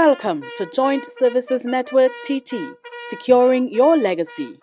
Welcome to Joint Services Network TT, securing your legacy.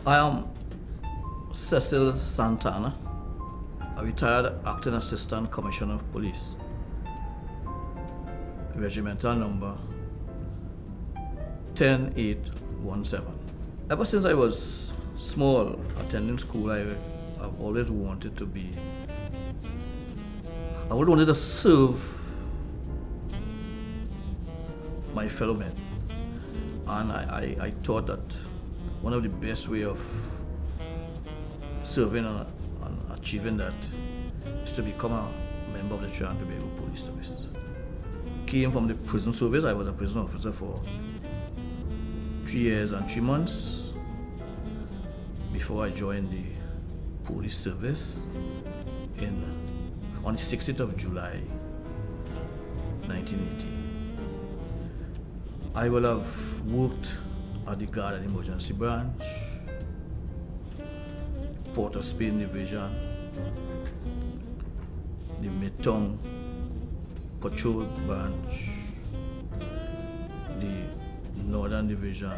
I am Cecil Santana, a retired acting assistant commissioner of police, regimental number 10817. Ever since I was small, attending school, I've always wanted to serve my fellow men, and I thought that one of the best way of serving and achieving that is to become a member of the Trinidad and Tobago Police Service. Came from the prison service. I was a prison officer for 3 years and 3 months before I joined the police service on the 16th of July 1980. I will have worked at the Guard and Emergency Branch, Port of Spain Division, the Midtown Patrol Branch, the Northern Division.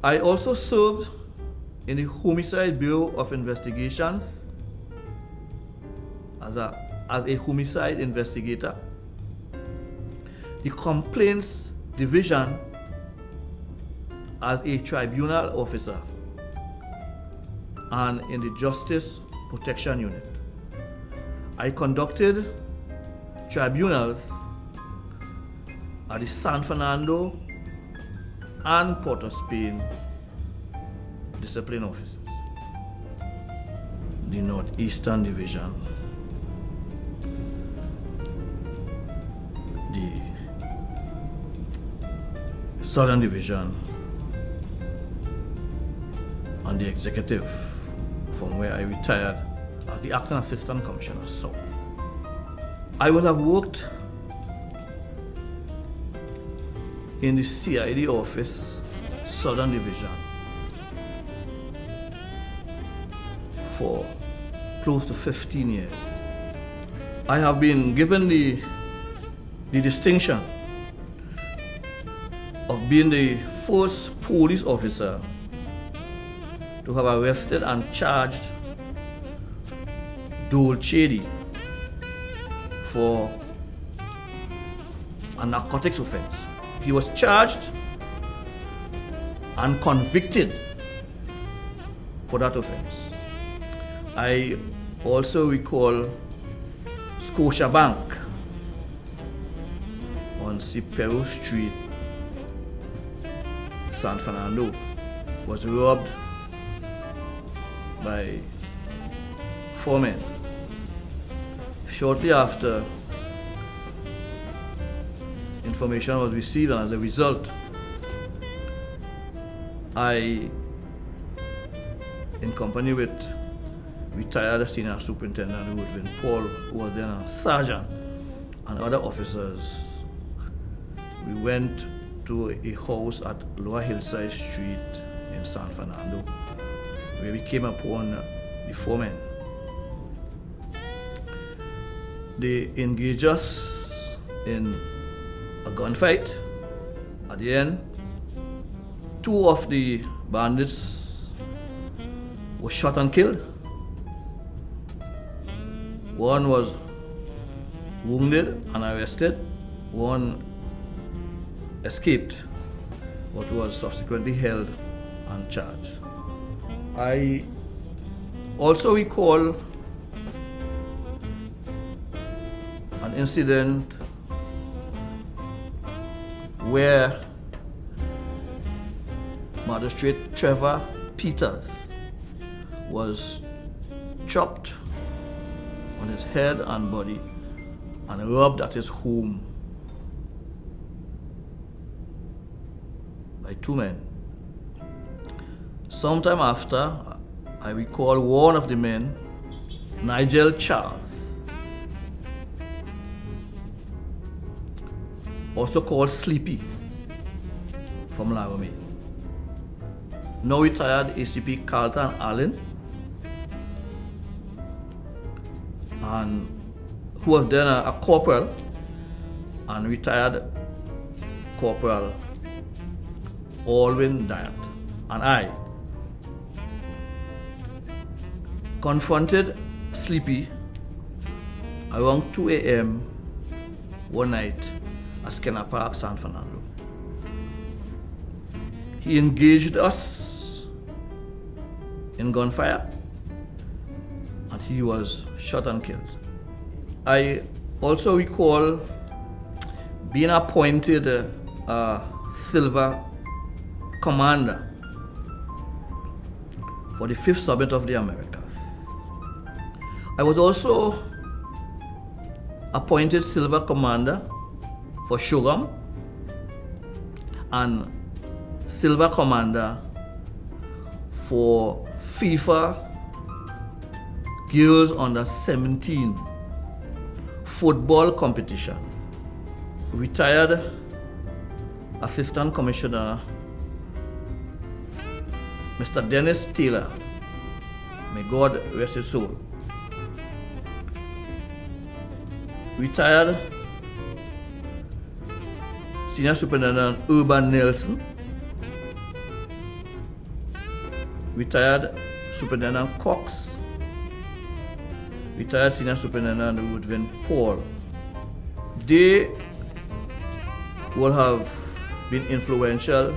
I also served in the Homicide Bureau of Investigation as a homicide investigator, the Complaints Division as a tribunal officer, and in the Justice Protection Unit. I conducted tribunals at the San Fernando and Port of Spain discipline offices, the Northeastern Division, the Southern Division, and the executive, from where I retired as the acting assistant commissioner. So I will have worked in the CID office, Southern Division, for close to 15 years. I have been given the distinction of being the first police officer to have arrested and charged Dole Chedi for a narcotics offense. He was charged and convicted for that offense. I also recall Scotiabank on Cipero Street, San Fernando, was robbed by 4 men. Shortly after, information was received, and as a result, I, in company with retired senior superintendent Woodvin Paul, who was then a sergeant, and other officers, we went to a house at Lower Hillside Street in San Fernando, where we came upon the 4 men. They engaged us in a gunfight. At the end, 2 of the bandits were shot and killed. 1 was wounded and arrested. 1 escaped, but was subsequently held and charged. I also recall an incident where Magistrate Trevor Peters was chopped on his head and body and robbed at his home by two men. Sometime after, I recall one of the men, Nigel Charles, also called Sleepy, from Laramie. Now retired ACP Carlton Allen, and who was then a corporal, and retired Corporal Alwyn Dyett, and I confronted Sleepy around 2 a.m. one night at Skinner Park, San Fernando. He engaged us in gunfire and he was shot and killed. I also recall being appointed a Silver Commander for the 5th Summit of the Americas. I was also appointed Silver Commander for Shogam and Silver Commander for FIFA Girls Under 17 football competition. Retired Assistant Commissioner Mr. Dennis Taylor, may God rest his soul. Retired Senior Superintendent Urban Nelson. Retired Superintendent Cox. Retired Senior Superintendent Woodvin Paul. They will have been influential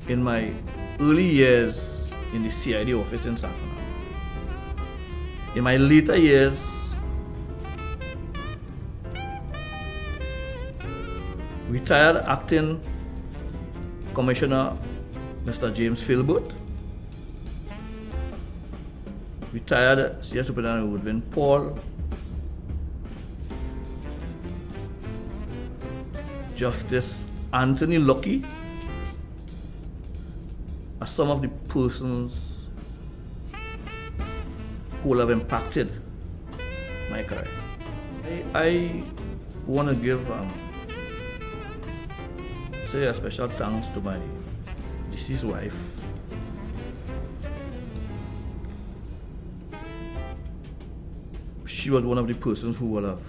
in my early years in the CID office in San Fernando. In my later years, retired Acting Commissioner Mr. James Philbert, retired Senior Superintendent Woodvin Paul, Justice Anthony Lucky, are some of the persons who will have impacted my career. I want to give say a special thanks to my deceased wife. She was one of the persons who will have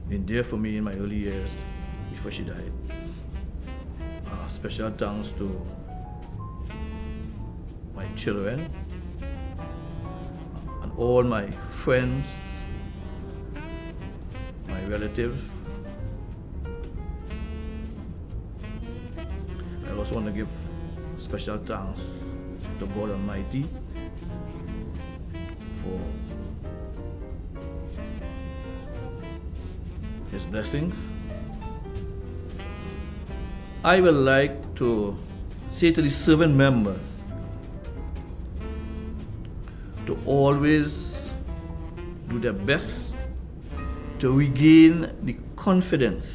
been there for me in my early years before she died. Special thanks to my children and all my friends, my relatives. I also want to give special thanks to God Almighty for His blessings. I would like to say to the servant members to always do their best to regain the confidence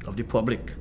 of the public.